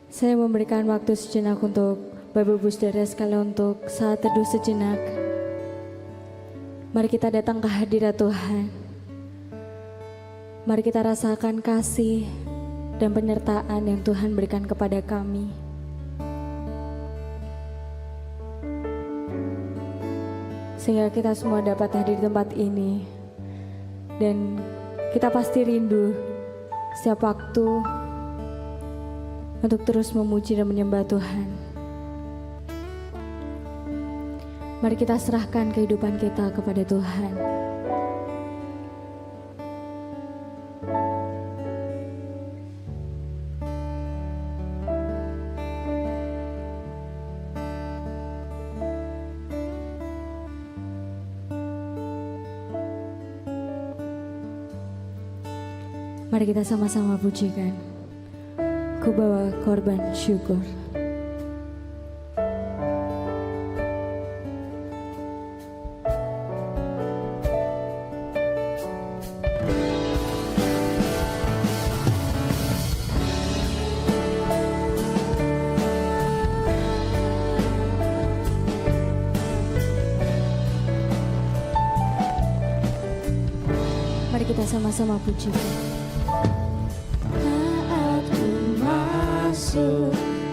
Saya memberikan waktu sejenak untuk Bapak Ibu Saudara sekalian untuk saat teduh sejenak. Mari kita datang ke hadirat Tuhan. Mari kita rasakan kasih dan penyertaan yang Tuhan berikan kepada kami. Sehingga kita semua dapat hadir di tempat ini. Dan kita pasti rindu setiap waktu untuk terus memuji dan menyembah Tuhan. Mari kita serahkan kehidupan kita kepada Tuhan. Mari kita sama-sama pujikan. Ku bawa korban syukur. Mari kita sama-sama pujikan. Masuk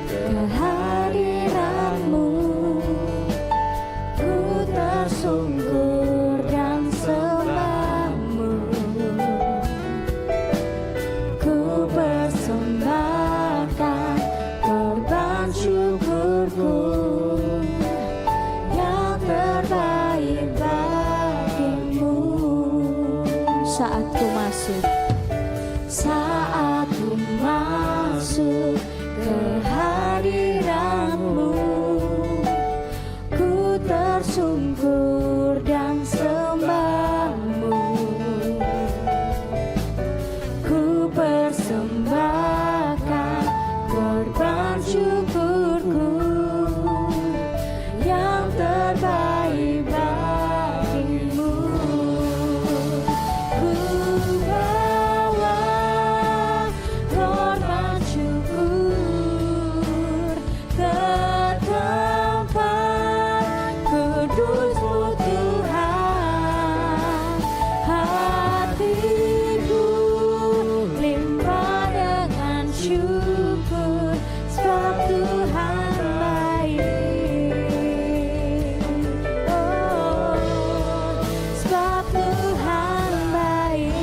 ke hadirat-Mu, ku tersungkur dan sembah-Mu, ku persembahkan korban syukurku yang terbaik bagimu. Saat ku masuk ke hadirat-Mu, ku tersungkur dan sembah-Mu, ku persembahkan korban syukurku yang terbaik bagimu. Ku bawa korban syukur ke tempat kudus-Mu Tuhan. Hatiku limpah dengan syukur sebab Tuhan baik. Oh, sebab Tuhan baik.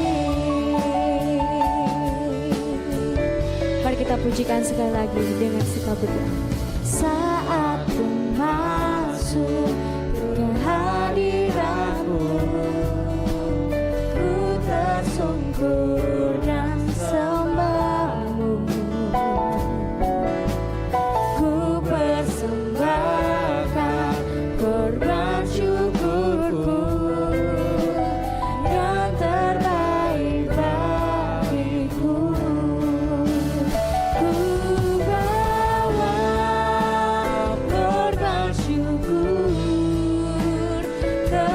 Mari kita pujikan sekali lagi dengan sikap berdoa. Saat ku masuk ke hadirat-Mu, ku tersungkur dan sembah-Mu, ku persembahkan korban syukurku yang terbaik bagiku. Ku bawa korban syukur ke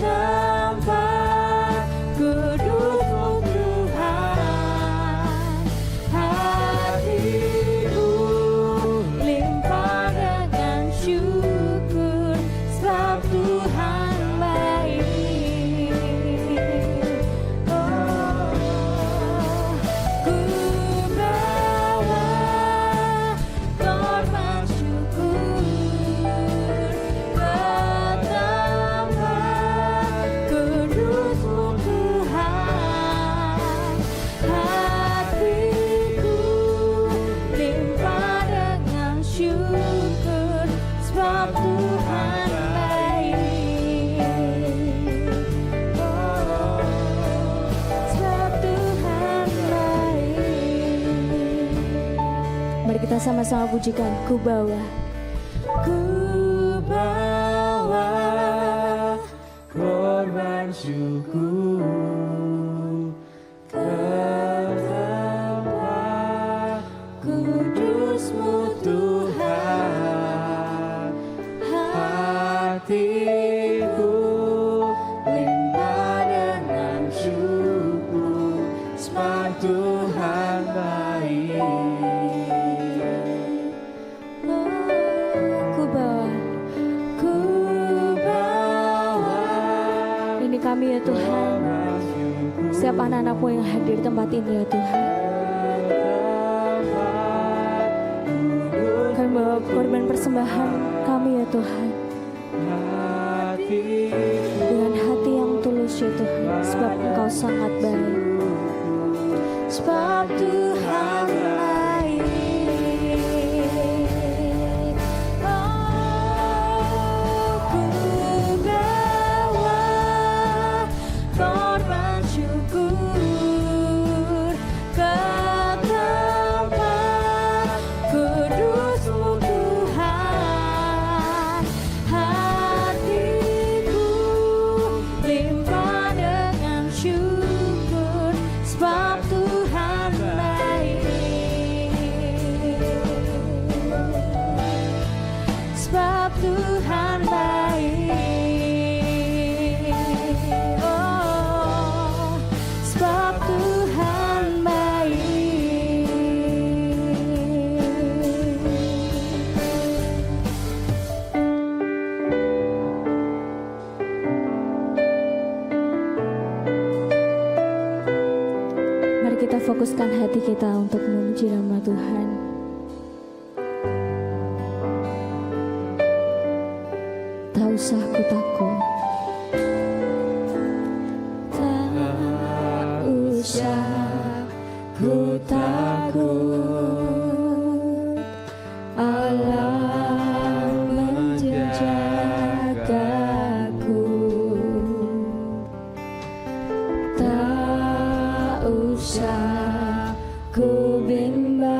tempat kudus-Mu Tuhan. Hatiku limpah dengan syukur sebab Tuhan baik. Oh, ku bawa korban syukur ke tempat kudus-Mu Tuhan. Hatiku limpah dengan syukur sebab Tuhan baik. Oh, sebab Tuhan baik. Mari kita sama-sama pujikan. Ku bawa korban syukur ke tempat kudus-Mu Tuhan. hatiku limpah dengan syukur sebab Tuhan Tuhan setiap anak-anak-Mu yang hadir di tempat ini ya Tuhan. Kami bawa korban persembahan kami ya Tuhan, dengan hati yang tulus ya Tuhan, sebab Engkau sangat baik. Sebab Tuhan baik. Oh, ku bawa korban syukur ke tempat kudus-Mu Tuhan. Hatiku limpah dengan syukur, sebab Tuhan baik. Sebab Tuhan baik. Oh, sebab Tuhan baik. Mari kita fokuskan hati kita untuk memuji nama Tuhan. Tak usah ku takut, tak usah ku takut, Allah menjagaku. Tak usah ku bimbang,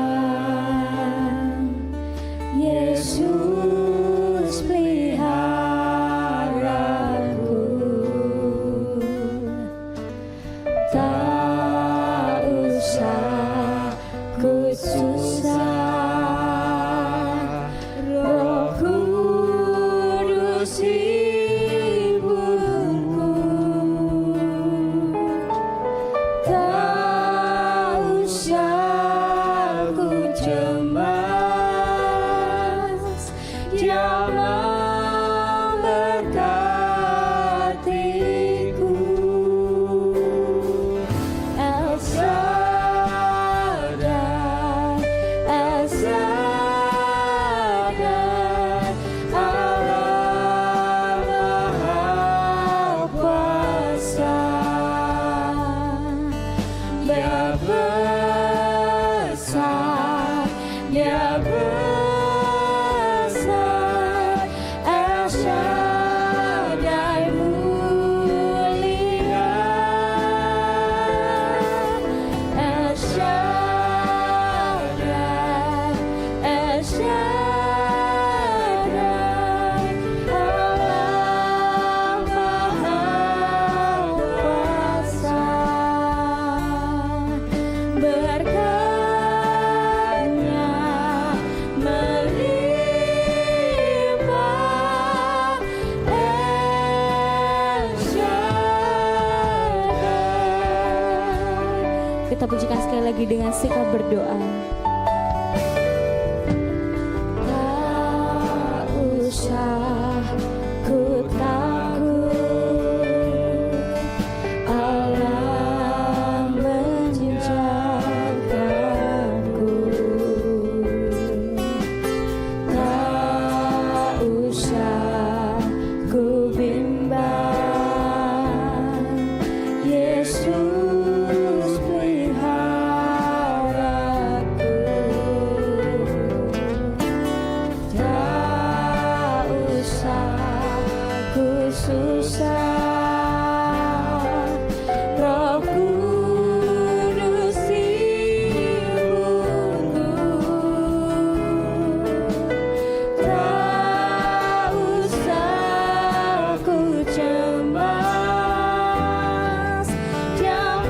Yesus peliharaku. Tak usah ku susah, Roh Kudus hiburku. Tak usah ku cemas, Dia memberkatiku. El Shaddai, El Shaddai, Allah Maha Kuasa. Dia besar, Dia besar, El Shaddai mulia, El Shaddai, El Shaddai, Allah Maha Kuasa. Berkatnya melimpah, El Shaddai. Kita pujikan sekali lagi dengan sikap berdoa. Tak usah ku takut, Allah menjagaku. Tak usah ku bimbang, Yesus peliharaku. Tak usah ku susah, Roh Kudus hiburku. Tak usah ku cemas, Dia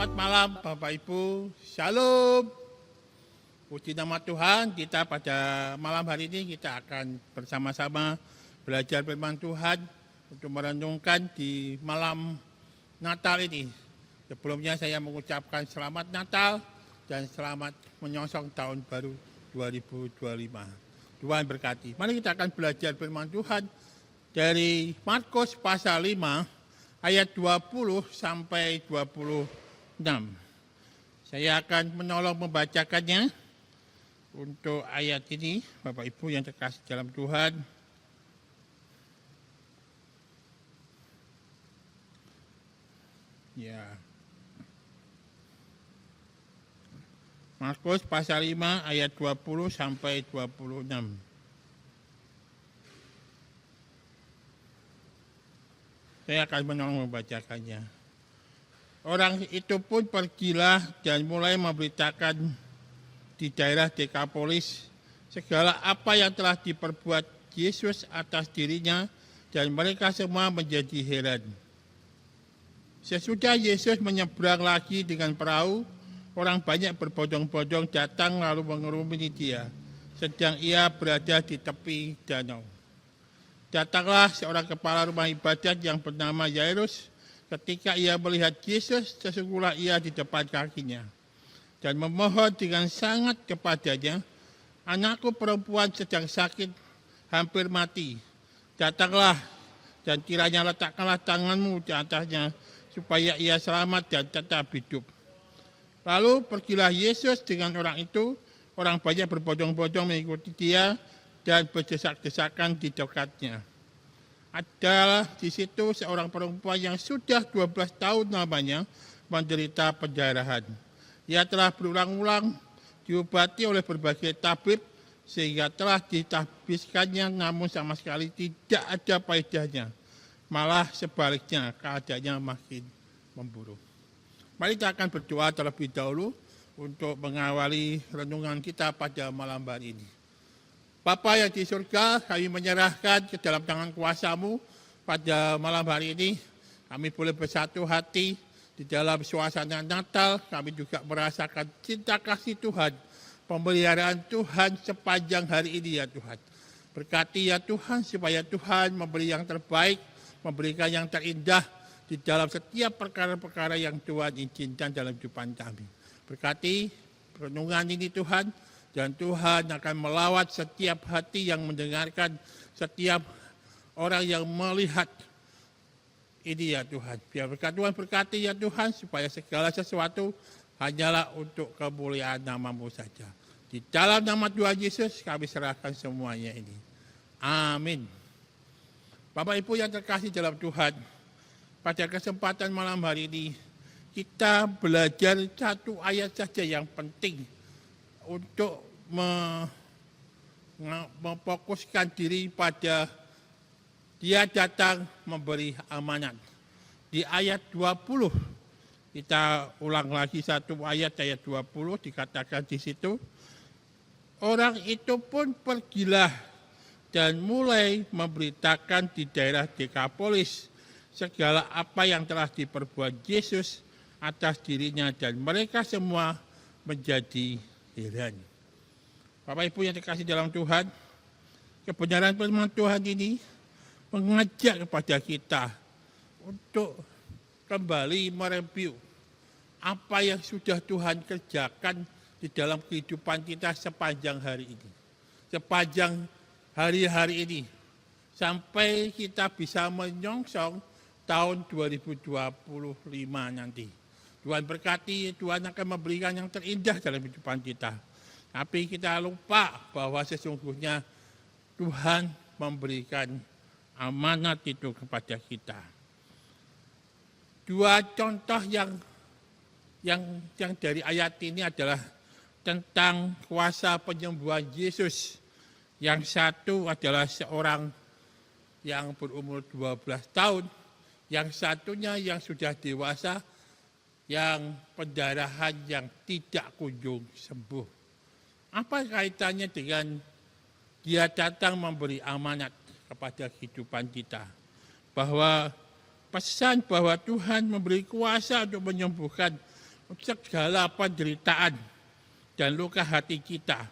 Selamat malam Bapak Ibu, Shalom. Puji nama Tuhan, kita pada malam hari ini kita akan bersama-sama belajar firman Tuhan untuk merenungkan di malam Natal ini. Sebelumnya saya mengucapkan selamat Natal dan selamat menyongsong tahun baru 2025. Tuhan berkati. Mari kita akan belajar firman Tuhan dari Markus pasal 5 ayat 20 sampai 26. Saya akan menolong membacakannya untuk ayat ini, Bapak Ibu yang terkasih dalam Tuhan. Ya. Markus pasal 5 ayat 20 sampai 26. Saya akan menolong membacakannya. Orang itu pun pergilah dan mulai memberitakan di daerah Dekapolis segala apa yang telah diperbuat Yesus atas dirinya, dan mereka semua menjadi heran. Sesudah Yesus menyeberang lagi dengan perahu, orang banyak berbondong-bondong datang lalu mengerumuni dia, sedang ia berada di tepi danau. Datanglah seorang kepala rumah ibadat yang bernama Yairus. Ketika ia melihat Yesus, sesungguhnya ia di depan kakinya dan memohon dengan sangat kepadanya, "Anakku perempuan sedang sakit, hampir mati. Datanglah dan kiranya letakkanlah tanganmu di atasnya, supaya ia selamat dan tetap hidup." Lalu pergilah Yesus dengan orang itu. Orang banyak berbondong-bondong mengikuti dia dan berdesak-desakan di dekatnya. Adalah di situ seorang perempuan yang sudah 12 tahun lamanya menderita pendarahan. Ia telah berulang-ulang diobati oleh berbagai tabib sehingga telah ditabiskannya, namun sama sekali tidak ada faedahnya. Malah sebaliknya keadaannya makin memburuk. Mari kita akan berdoa terlebih dahulu untuk mengawali renungan kita pada malam hari ini. Bapa yang di surga, kami menyerahkan ke dalam tangan kuasa-Mu pada malam hari ini. Kami boleh bersatu hati di dalam suasana Natal. Kami juga merasakan cinta kasih Tuhan, pemeliharaan Tuhan sepanjang hari ini ya Tuhan. Berkati ya Tuhan supaya Tuhan memberi yang terbaik, memberikan yang terindah di dalam setiap perkara-perkara yang Tuhan izinkan dalam kehidupan kami. Berkati renungan ini Tuhan, dan Tuhan akan melawat setiap hati yang mendengarkan, setiap orang yang melihat ini ya Tuhan. Biar berkat Tuhan berkati ya Tuhan, supaya segala sesuatu hanyalah untuk kemuliaan nama-Mu saja. Di dalam nama Tuhan Yesus kami serahkan semuanya ini. Amin. Bapak Ibu yang terkasih dalam Tuhan, pada kesempatan malam hari ini kita belajar satu ayat saja yang penting untuk memfokuskan diri pada dia datang memberi amanat. Di ayat 20, kita ulang lagi satu ayat 20 dikatakan di situ, orang itu pun pergilah dan mulai memberitakan di daerah Dekapolis segala apa yang telah diperbuat Yesus atas dirinya, dan mereka semua menjadi heran. Bapak Ibu yang dikasih dalam Tuhan, kebenaran firman Tuhan ini mengajak kepada kita untuk kembali mereview apa yang sudah Tuhan kerjakan di dalam kehidupan kita sepanjang hari ini. Sepanjang hari-hari ini. Sampai kita bisa menyongsong tahun 2025 nanti. Tuhan berkati, Tuhan akan memberikan yang terindah dalam kehidupan kita. Tapi kita lupa bahwa sesungguhnya Tuhan memberikan amanat itu kepada kita. Dua contoh yang dari ayat ini adalah tentang kuasa penyembuhan Yesus. Yang satu adalah seorang yang berumur 12 tahun, yang satunya yang sudah dewasa, yang pendarahan yang tidak kunjung sembuh. Apa kaitannya dengan dia datang memberi amanat kepada kehidupan kita? Bahwa pesan bahwa Tuhan memberi kuasa untuk menyembuhkan segala penderitaan dan luka hati kita.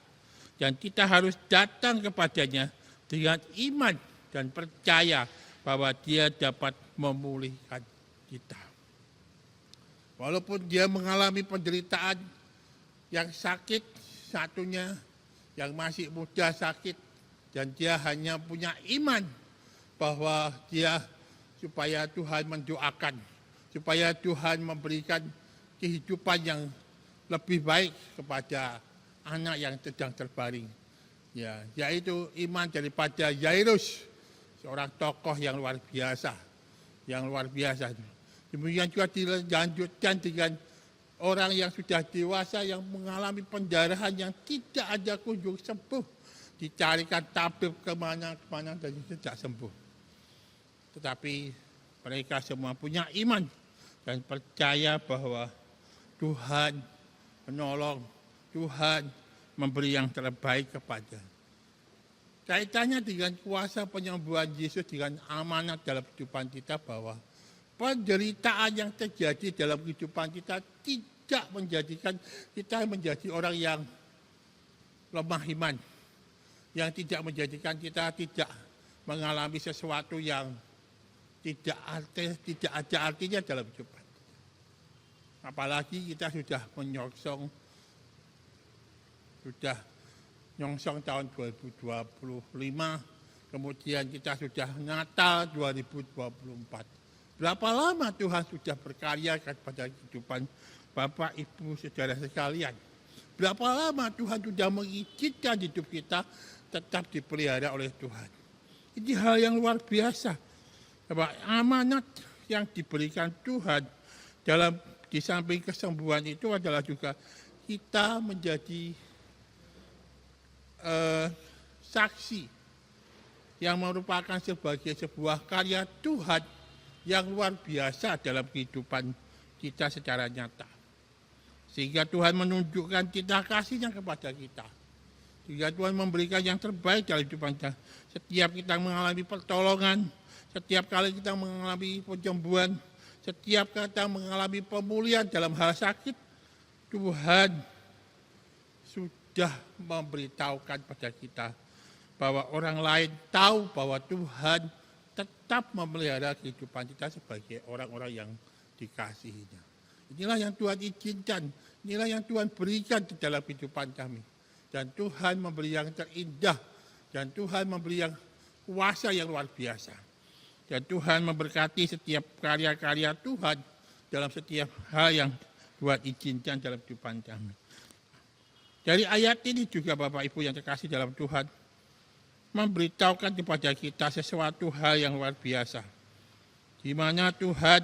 Dan kita harus datang kepadanya dengan iman dan percaya bahwa dia dapat memulihkan kita. Walaupun dia mengalami penderitaan yang sakit, satunya yang masih muda sakit, dan dia hanya punya iman bahwa dia supaya Tuhan mendoakan, supaya Tuhan memberikan kehidupan yang lebih baik kepada anak yang sedang terbaring. Ya, yaitu iman daripada Yairus, seorang tokoh yang luar biasa, Demikian juga dilanjutkan dengan orang yang sudah dewasa yang mengalami pendarahan yang tidak ada kunjung sembuh, dicarikan tabib kemana-mana dan tidak sembuh. Tetapi mereka semua punya iman dan percaya bahwa Tuhan menolong, Tuhan memberi yang terbaik kepada. Kaitannya dengan kuasa penyembuhan Yesus dengan amanat dalam kehidupan kita bahwa penderitaan yang terjadi dalam kehidupan kita tidak menjadikan kita menjadi orang yang lemah iman, yang tidak menjadikan kita tidak mengalami sesuatu yang tidak ada artinya dalam kehidupan. Apalagi kita sudah nyongsong tahun 2025, kemudian kita sudah Natal 2024. Berapa lama Tuhan sudah berkarya pada kehidupan Bapak, Ibu, saudara sekalian? Berapa lama Tuhan sudah mengizinkan hidup kita tetap dipelihara oleh Tuhan? Ini hal yang luar biasa. Bahwa amanat yang diberikan Tuhan di samping kesembuhan itu adalah juga kita menjadi saksi yang merupakan sebagai sebuah karya Tuhan yang luar biasa dalam kehidupan kita secara nyata. Sehingga Tuhan menunjukkan cinta kasih-Nya kepada kita. Sehingga Tuhan memberikan yang terbaik dalam kehidupan kita. Setiap kita mengalami pertolongan, setiap kali kita mengalami penyembuhan, setiap kita mengalami pemulihan dalam hal sakit, Tuhan sudah memberitahukan pada kita bahwa orang lain tahu bahwa Tuhan tetap memelihara kehidupan kita sebagai orang-orang yang dikasihinya. Inilah yang Tuhan izinkan, inilah yang Tuhan berikan di dalam kehidupan kami. Dan Tuhan memberi yang terindah, dan Tuhan memberi yang kuasa yang luar biasa. Dan Tuhan memberkati setiap karya-karya Tuhan dalam setiap hal yang Tuhan izinkan dalam kehidupan kami. Dari ayat ini juga Bapak Ibu yang terkasih dalam Tuhan, memberitahukan kepada kita sesuatu hal yang luar biasa. Di mana Tuhan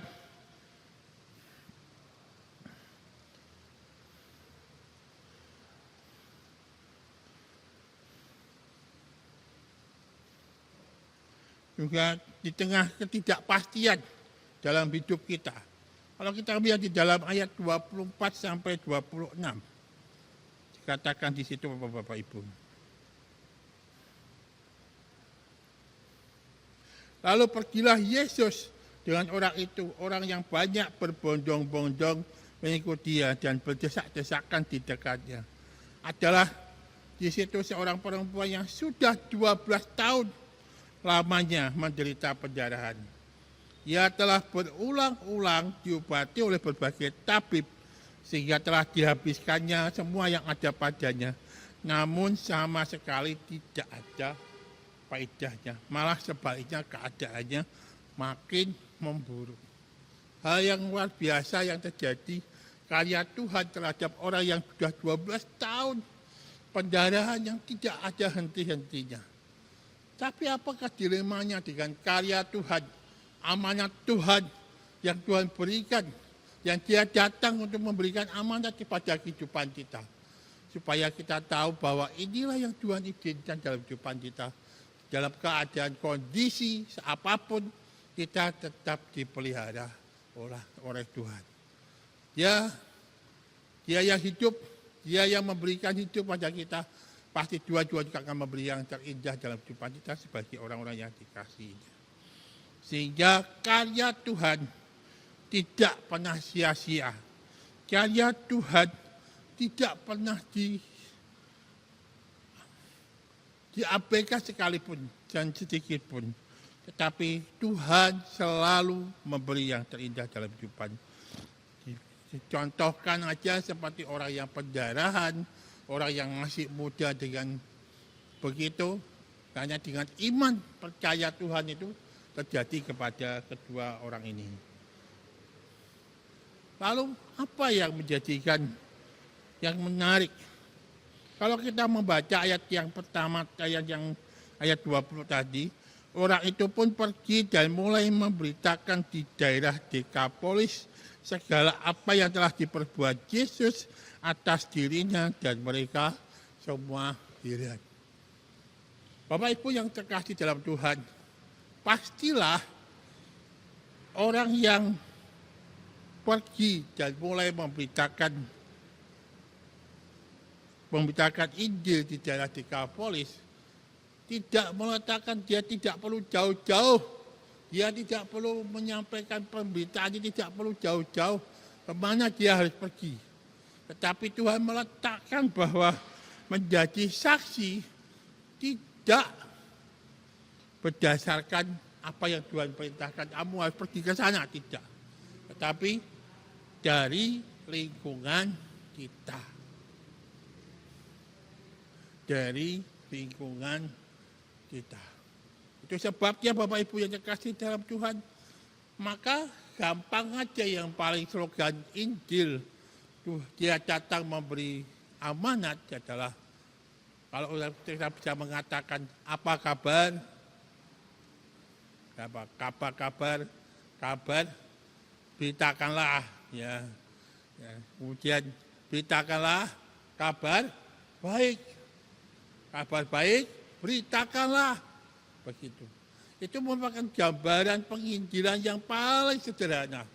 juga di tengah ketidakpastian dalam hidup kita. Kalau kita lihat di dalam ayat 24 sampai 26, dikatakan di situ Bapak Ibu. Lalu pergilah Yesus dengan orang itu, orang yang banyak berbondong-bondong mengikuti dia dan berdesak-desakan di dekatnya. Adalah di situ seorang perempuan yang sudah 12 tahun lamanya menderita pendarahan. Ia telah berulang-ulang diobati oleh berbagai tabib sehingga telah dihabiskannya semua yang ada padanya. Namun sama sekali tidak ada faedahnya, malah sebaliknya keadaannya makin memburuk. Hal yang luar biasa yang terjadi karya Tuhan terhadap orang yang sudah 12 tahun pendarahan yang tidak ada henti-hentinya. Tapi apakah dilemanya dengan karya Tuhan, amanat Tuhan yang Tuhan berikan, yang Dia datang untuk memberikan amanat kepada kehidupan kita, supaya kita tahu bahwa inilah yang Tuhan izinkan dalam kehidupan kita. Dalam keadaan kondisi apapun kita tetap dipelihara oleh Tuhan. Dia yang hidup, Dia yang memberikan hidup pada kita. Pasti Tuhan juga akan memberi yang terindah dalam kehidupan kita sebagai orang-orang yang dikasihinya. Sehingga karya Tuhan tidak pernah sia-sia. karya Tuhan tidak pernah diabaikan sekalipun dan sedikit pun. Tetapi Tuhan selalu memberi yang terindah dalam kehidupan. Dicontohkan aja seperti orang yang pendarahan, orang yang masih muda dengan begitu, hanya dengan iman percaya Tuhan itu terjadi kepada kedua orang ini. Lalu apa yang menjadikan yang menarik? Kalau kita membaca ayat yang pertama, ayat 20 tadi, orang itu pun pergi dan mulai memberitakan di daerah Dekapolis segala apa yang telah diperbuat Yesus atas dirinya, dan mereka semua heran. Bapak Ibu yang terkasih dalam Tuhan, pastilah orang yang pergi dan mulai memberitakan Injil di daerah Dekapolis tidak meletakkan, dia tidak perlu jauh-jauh, dia tidak perlu menyampaikan pemberitaan, dia tidak perlu jauh-jauh kemana dia harus pergi. Tetapi Tuhan meletakkan bahwa menjadi saksi tidak berdasarkan apa yang Tuhan perintahkan, kamu harus pergi ke sana, tidak. Tetapi dari lingkungan kita. Dari lingkungan kita. Itu sebabnya Bapak Ibu yang terkasih dalam Tuhan, maka gampang aja yang paling slogan Injil, dia datang memberi amanat adalah, kalau kita bisa mengatakan apa kabar, kabar, beritakanlah, ya. Kemudian beritakanlah kabar baik, beritakanlah, begitu. Itu merupakan gambaran penginjilan yang paling sederhana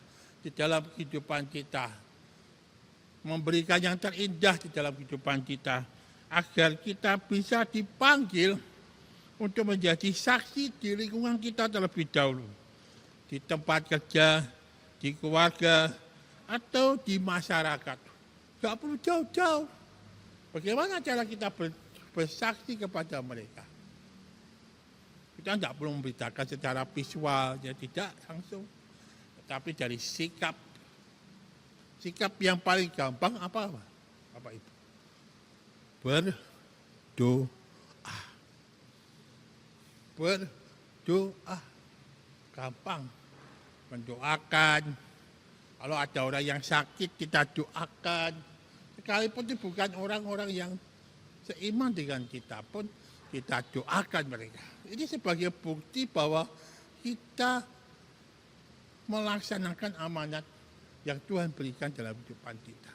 di dalam kehidupan kita, memberikan yang terindah di dalam kehidupan kita, agar kita bisa dipanggil untuk menjadi saksi di lingkungan kita terlebih dahulu. Di tempat kerja, di keluarga, atau di masyarakat. Tidak perlu jauh-jauh. Bagaimana cara kita bersaksi kepada mereka? Kita tidak perlu memberitakan secara visual, ya tidak langsung. Tetapi dari sikap yang paling gampang apa? Bapak Ibu? Berdoa. Gampang. Mendoakan. Kalau ada orang yang sakit, kita doakan. Sekalipun itu bukan orang-orang yang seiman dengan kita pun, kita doakan mereka. Ini sebagai bukti bahwa kita melaksanakan amanat yang Tuhan berikan dalam kehidupan kita.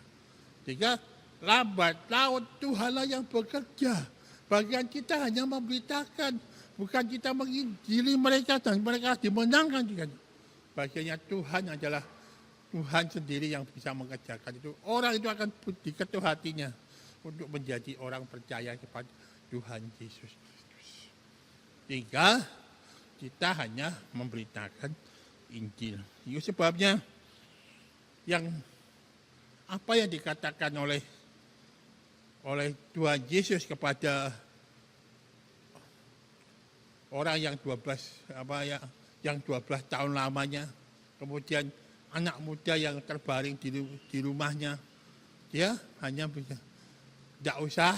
Sehingga lambat laun Tuhanlah yang bekerja. Bagian kita hanya memberitakan, bukan kita menginjili mereka dan mereka dimenangkan. Bagiannya Tuhan adalah Tuhan sendiri yang bisa mengerjakan itu. Orang itu akan diketuk hatinya untuk menjadi orang percaya kepada Tuhan Yesus Kristus. Sehingga kita hanya memberitakan Injil. Itu sebabnya apa yang dikatakan oleh Tuhan Yesus kepada orang yang 12 tahun lamanya, kemudian anak muda yang terbaring di rumahnya, dia hanya tidak usah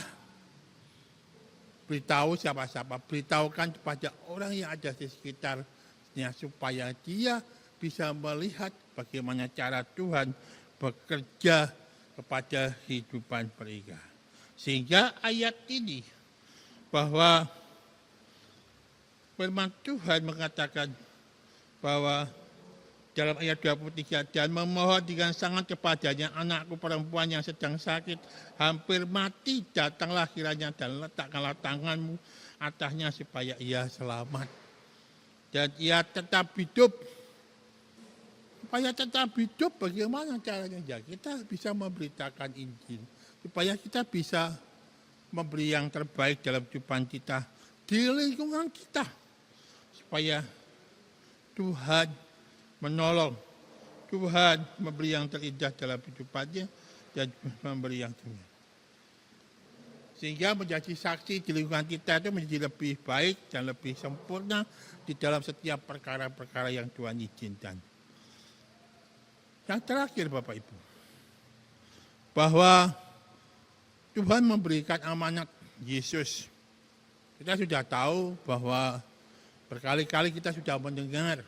beritahu siapa-siapa, beritahukan kepada orang yang ada di sekitarnya supaya dia bisa melihat bagaimana cara Tuhan bekerja kepada kehidupan mereka. Sehingga ayat ini bahwa firman Tuhan mengatakan bahwa dalam ayat 23, dan memohon dengan sangat kepadanya, anakku perempuan yang sedang sakit, hampir mati, datanglah kiranya dan letakkanlah tanganmu atasnya supaya ia selamat. Dan ia tetap hidup. Supaya tetap hidup, bagaimana caranya? Ya, kita bisa memberitakan Injil. Supaya kita bisa memberi yang terbaik dalam kehidupan kita, di lingkungan kita. Supaya Tuhan menolong, Tuhan memberi yang terindah dalam kehidupannya dan memberi yang terindah. Sehingga menjadi saksi di lingkungan kita itu menjadi lebih baik dan lebih sempurna di dalam setiap perkara-perkara yang Tuhan izinkan. Yang terakhir Bapak Ibu, bahwa Tuhan memberikan amanat Yesus. Kita sudah tahu bahwa berkali-kali kita sudah mendengar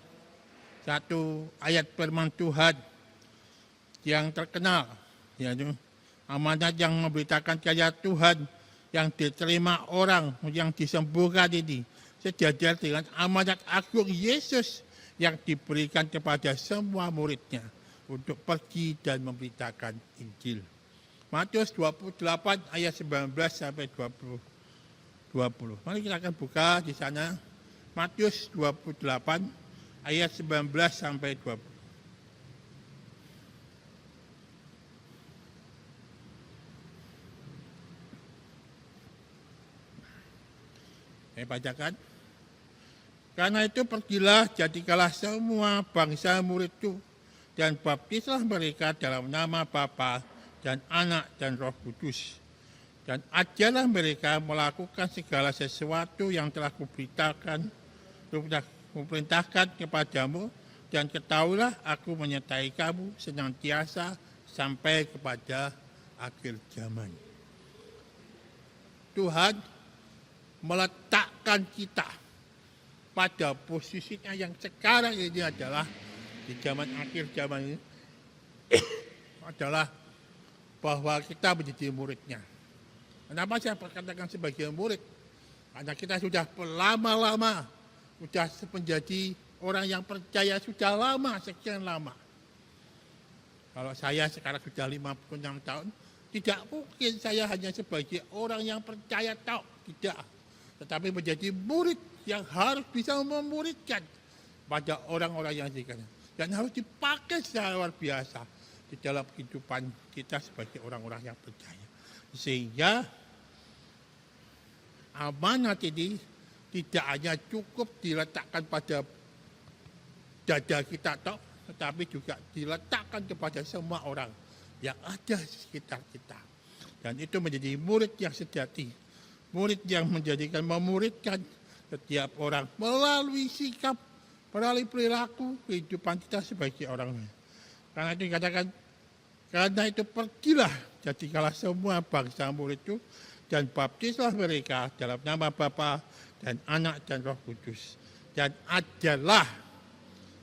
satu ayat firman Tuhan yang terkenal, yaitu amanat yang memberitakan karya Tuhan yang diterima orang yang disembuhkan ini sejajar dengan amanat agung Yesus yang diberikan kepada semua muridnya untuk pergi dan memberitakan Injil. Matius 28 ayat 19 sampai 20. Mari kita akan buka di sana. Matius 28 ayat 19 sampai 20. Saya bacakan. Karena itu pergilah, jadikanlah semua bangsa muridku dan baptislah mereka dalam nama Bapa dan Anak dan Roh Kudus. Dan ajarlah mereka melakukan segala sesuatu yang telah kuperintahkan kepadamu, dan ketahuilah aku menyertai kamu senantiasa sampai kepada akhir zaman. Tuhan meletakkan kita pada posisinya yang sekarang ini adalah di zaman akhir zaman ini adalah bahwa kita menjadi muridnya. Kenapa saya berkatakan sebagai murid? Karena kita sudah lama-lama sudah menjadi orang yang percaya sudah lama, sekian lama. Kalau saya sekarang sudah 56 tahun, tidak mungkin saya hanya sebagai orang yang percaya tahu, tidak. Tetapi menjadi murid yang harus bisa memuridkan pada orang-orang yang dikasih. Dan harus dipakai secara luar biasa di dalam kehidupan kita sebagai orang-orang yang percaya. Sehingga amanat ini tidak hanya cukup diletakkan pada dada kita toh, tetapi juga diletakkan kepada semua orang yang ada di sekitar kita. Dan itu menjadi murid yang sejati. Murid yang memuridkan setiap orang melalui sikap, melalui perilaku kehidupan kita sebagai orang. Karena itu dikatakan, karena itu pergilah, jadikanlah semua bangsa murid itu dan baptislah mereka dalam nama Bapa dan Anak dan Roh Kudus. Dan ajarlah,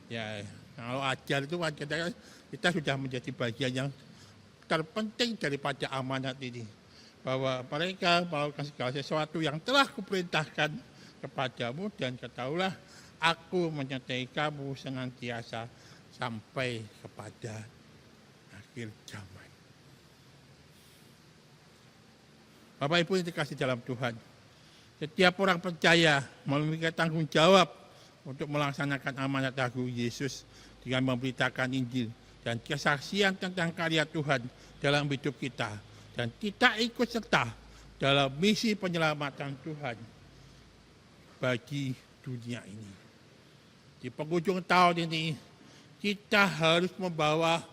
ya kalau ajar itu kita sudah menjadi bagian yang terpenting daripada amanat ini. Bahwa mereka melakukan segala sesuatu yang telah kuperintahkan kepadamu, dan ketahuilah aku menyertai kamu senantiasa sampai kepada akhir zaman. Bapak Ibu yang dikasih dalam Tuhan, setiap orang percaya memiliki tanggung jawab untuk melaksanakan amanat agung Yesus dengan memberitakan Injil dan kesaksian tentang karya Tuhan dalam hidup kita. Dan kita ikut serta dalam misi penyelamatan Tuhan bagi dunia ini. Di penghujung tahun ini, kita harus membawa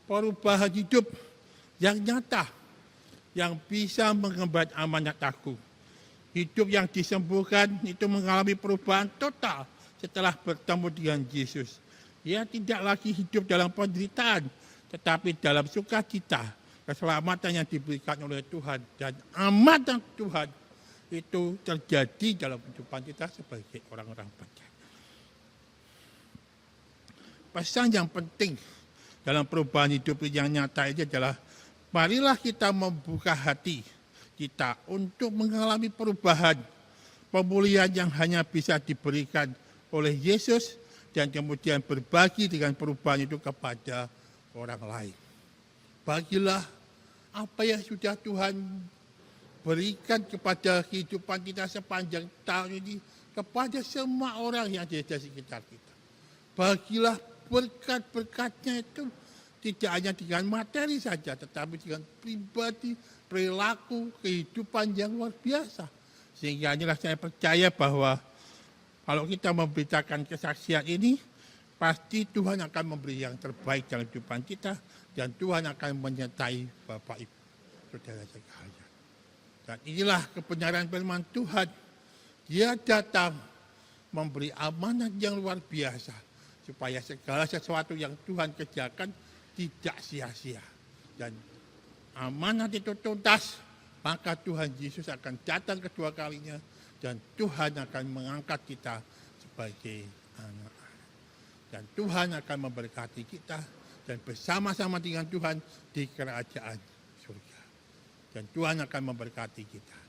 perubahan hidup yang nyata, yang bisa mengemban amanat agung. Hidup yang disembuhkan itu mengalami perubahan total setelah bertemu dengan Yesus. Dia tidak lagi hidup dalam penderitaan, tetapi dalam sukacita, keselamatan yang diberikan oleh Tuhan, dan amanat Tuhan itu terjadi dalam kehidupan kita sebagai orang-orang percaya. Pesan yang penting dalam perubahan hidup yang nyata ini adalah marilah kita membuka hati kita untuk mengalami perubahan, pemulihan yang hanya bisa diberikan oleh Yesus, dan kemudian berbagi dengan perubahan itu kepada orang lain. Bagilah apa yang sudah Tuhan berikan kepada kehidupan kita sepanjang tahun ini kepada semua orang yang ada di sekitar kita. Bagilah berkat-berkatnya itu tidak hanya dengan materi saja, tetapi dengan pribadi, perilaku, kehidupan yang luar biasa. Sehingga inilah saya percaya bahwa kalau kita memberitakan kesaksian ini, pasti Tuhan akan memberi yang terbaik dalam kehidupan kita, dan Tuhan akan menyertai Bapak Ibu, saudara sekalian. Dan inilah kebenaran firman Tuhan. Dia datang memberi amanat yang luar biasa, supaya segala sesuatu yang Tuhan kerjakan tidak sia-sia. Dan amanat itu tuntas, maka Tuhan Yesus akan datang kedua kalinya, dan Tuhan akan mengangkat kita sebagai anak-anak. Dan Tuhan akan memberkati kita, dan bersama-sama dengan Tuhan di kerajaan surga. Dan Tuhan akan memberkati kita.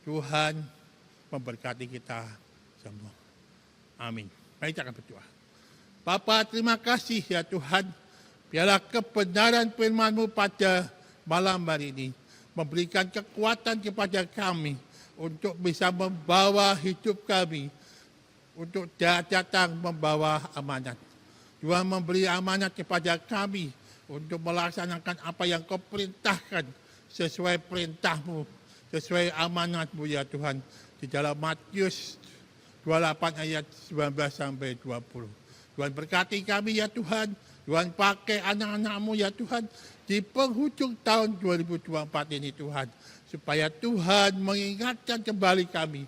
Tuhan memberkati kita semua. Amin. Mari kita akan berdoa. Bapa, terima kasih ya Tuhan. Biarlah kebenaran firman-Mu pada malam hari ini memberikan kekuatan kepada kami untuk bisa membawa hidup kami, untuk datang membawa amanat. Tuhan memberi amanat kepada kami untuk melaksanakan apa yang Kau perintahkan sesuai perintah-Mu, sesuai amanat-Mu ya Tuhan. Di dalam Matius 28 ayat 19 sampai 20. Tuhan berkati kami ya Tuhan. Tuhan pakai anak-anak-Mu ya Tuhan di penghujung tahun 2024 ini Tuhan. Supaya Tuhan mengingatkan kembali kami,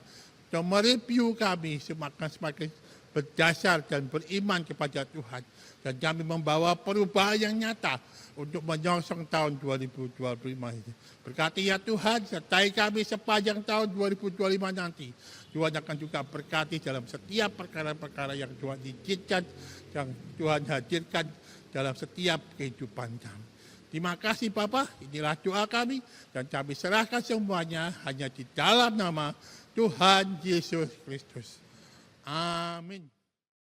dan mereview kami semakin berdasar dan beriman kepada Tuhan. Dan kami membawa perubahan yang nyata untuk menyongsong tahun 2025 ini. Berkati ya Tuhan, sertai kami sepanjang tahun 2025 nanti. Tuhan akan juga berkati dalam setiap perkara-perkara yang Tuhan izinkan, yang Tuhan hadirkan dalam setiap kehidupan kami. Terima kasih Bapa, inilah doa kami, dan kami serahkan semuanya hanya di dalam nama Tuhan Yesus Kristus. Amin.